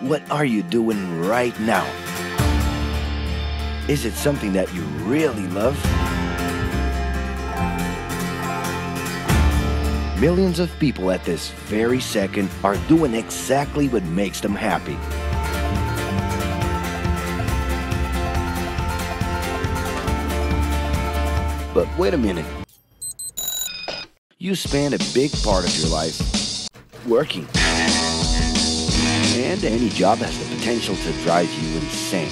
What are you doing right now? Is it something that you really love? Millions of people at this very second are doing exactly what makes them happy. But wait a minute. You spend a big part of your life working. And any job has the potential to drive you insane.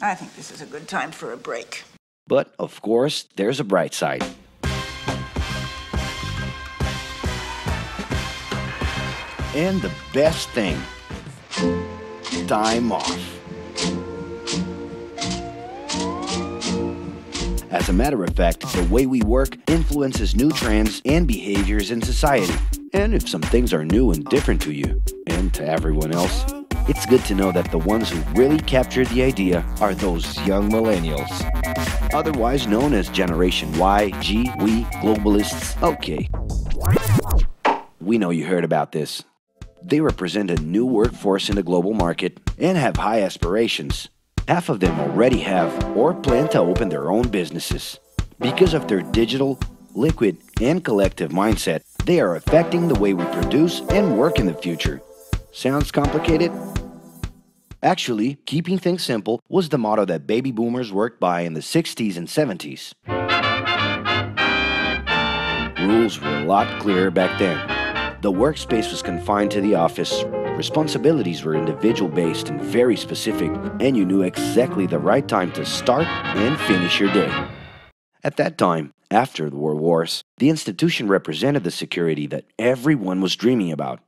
I think this is a good time for a break. But, of course, there's a bright side. And the best thing, time off. As a matter of fact, the way we work influences new trends and behaviors in society. And if some things are new and different to you, and to everyone else, it's good to know that the ones who really captured the idea are those young millennials. Otherwise known as Generation Y, G, we, globalists. Okay. We know you heard about this. They represent a new workforce in the global market and have high aspirations. Half of them already have or plan to open their own businesses. Because of their digital, liquid, and collective mindset, they are affecting the way we produce and work in the future. Sounds complicated? Actually, keeping things simple was the motto that baby boomers worked by in the 60s and 70s. Rules were a lot clearer back then. The workspace was confined to the office. Responsibilities were individual-based and very specific, and you knew exactly the right time to start and finish your day. At that time, after the World Wars, the institution represented the security that everyone was dreaming about.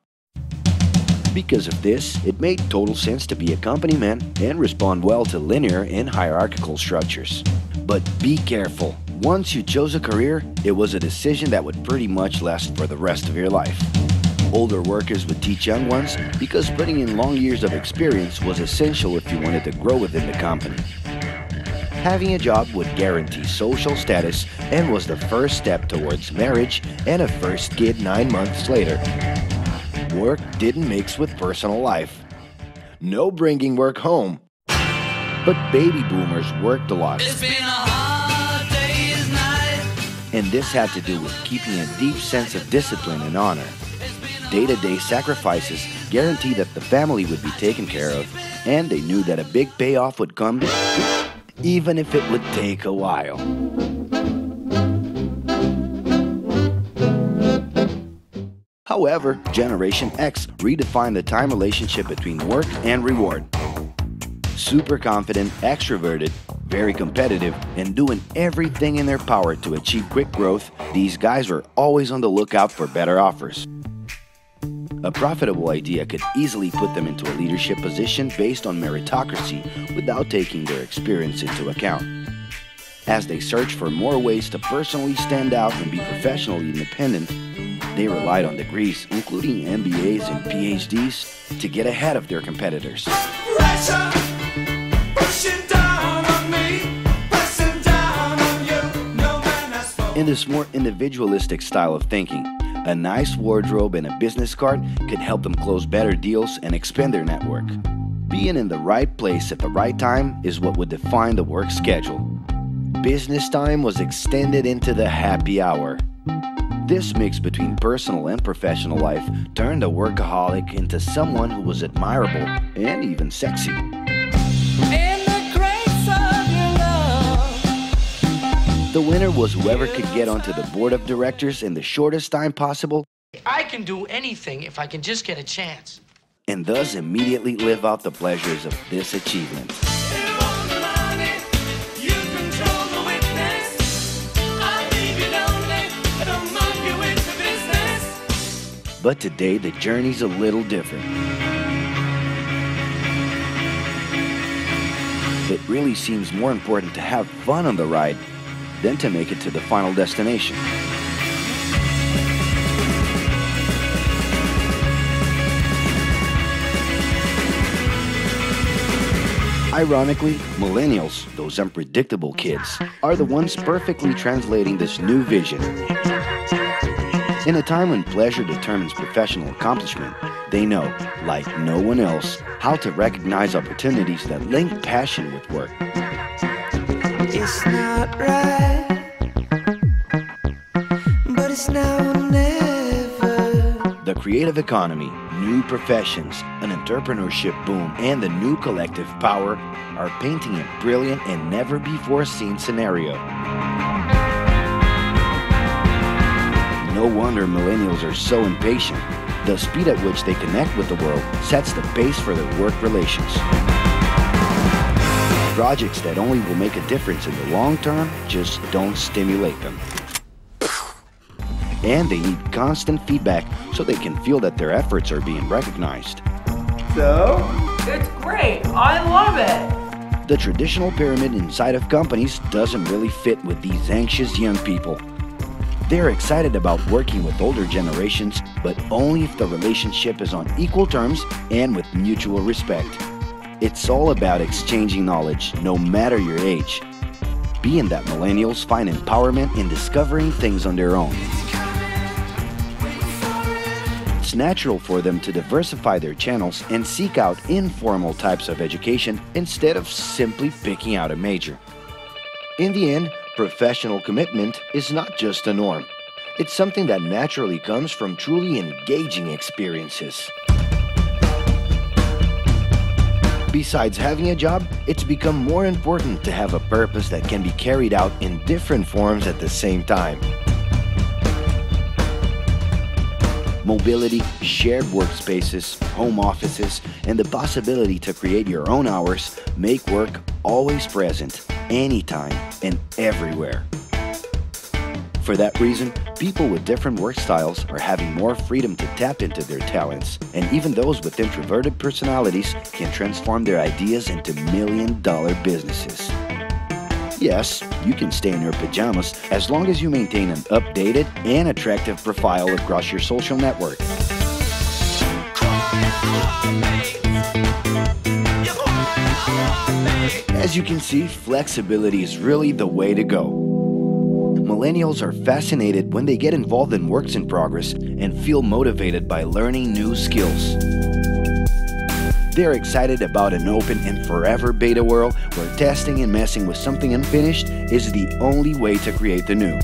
Because of this, it made total sense to be a company man and respond well to linear and hierarchical structures. But be careful. Once you chose a career, it was a decision that would pretty much last for the rest of your life. Older workers would teach young ones because putting in long years of experience was essential if you wanted to grow within the company. Having a job would guarantee social status and was the first step towards marriage and a first kid 9 months later. Work didn't mix with personal life. No bringing work home. But baby boomers worked a lot. It's been a hard day's night. And this had to do with keeping a deep sense of discipline and honor. Day-to-day sacrifices guaranteed that the family would be taken care of, and they knew that a big payoff would come, even if it would take a while. However, Generation X redefined the time relationship between work and reward. Super confident, extroverted, very competitive, and doing everything in their power to achieve quick growth, these guys were always on the lookout for better offers. A profitable idea could easily put them into a leadership position based on meritocracy without taking their experience into account. As they searched for more ways to personally stand out and be professionally independent, they relied on degrees, including MBAs and PhDs, to get ahead of their competitors. Pressure, pushing down on me, pressing down on you. No man has In this more individualistic style of thinking, a nice wardrobe and a business card could help them close better deals and expand their network. Being in the right place at the right time is what would define the work schedule. Business time was extended into the happy hour. This mix between personal and professional life turned a workaholic into someone who was admirable and even sexy. In the grace of your love. The winner was whoever could get onto the board of directors in the shortest time possible I can do anything if I can just get a chance. and thus immediately live out the pleasures of this achievement. You want the money, you control the witness. I'll leave you lonely, don't monkey with the business. But today, the journey's a little different. It really seems more important to have fun on the ride than to make it to the final destination. Ironically, millennials, those unpredictable kids, are the ones perfectly translating this new vision. In a time when pleasure determines professional accomplishment, they know, like no one else, how to recognize opportunities that link passion with work. It's not right, but it's now or never. The creative economy, new professions, an entrepreneurship boom, and the new collective power are painting a brilliant and never-before-seen scenario. No wonder millennials are so impatient. The speed at which they connect with the world sets the pace for their work relations. Projects that only will make a difference in the long term just don't stimulate them. And they need constant feedback so they can feel that their efforts are being recognized. So? It's great. I love it. The traditional pyramid inside of companies doesn't really fit with these anxious young people. They're excited about working with older generations, but only if the relationship is on equal terms and with mutual respect. It's all about exchanging knowledge, no matter your age. Being that millennials find empowerment in discovering things on their own. It's natural for them to diversify their channels and seek out informal types of education instead of simply picking out a major. In the end, professional commitment is not just a norm. It's something that naturally comes from truly engaging experiences. Besides having a job, it's become more important to have a purpose that can be carried out in different forms at the same time. Mobility, shared workspaces, home offices, and the possibility to create your own hours make work always present, anytime and everywhere. For that reason, people with different work styles are having more freedom to tap into their talents, and even those with introverted personalities can transform their ideas into million-dollar businesses. Yes, you can stay in your pajamas as long as you maintain an updated and attractive profile across your social network. As you can see, flexibility is really the way to go. Millennials are fascinated when they get involved in works in progress and feel motivated by learning new skills. They're excited about an open and forever beta world where testing and messing with something unfinished is the only way to create the new.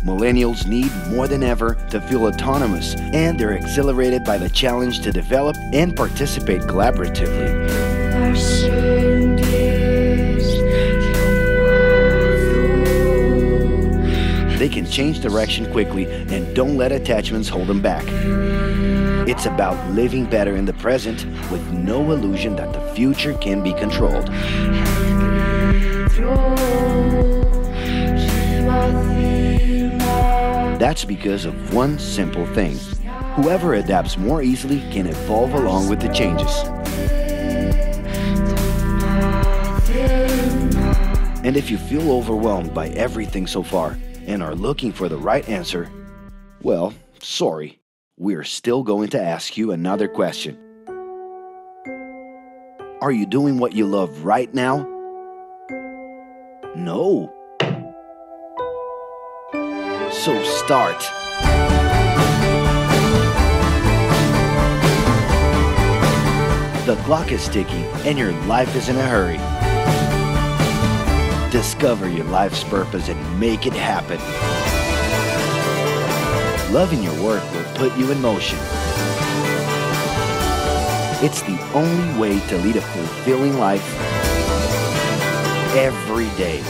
Millennials need more than ever to feel autonomous, and they're exhilarated by the challenge to develop and participate collaboratively. They can change direction quickly and don't let attachments hold them back. It's about living better in the present with no illusion that the future can be controlled. That's because of one simple thing. Whoever adapts more easily can evolve along with the changes. And if you feel overwhelmed by everything so far and are looking for the right answer, well, sorry. We're still going to ask you another question. Are you doing what you love right now? No. So start. The clock is ticking and your life is in a hurry. Discover your life's purpose and make it happen. Loving your work will put you in motion. It's the only way to lead a fulfilling life every day.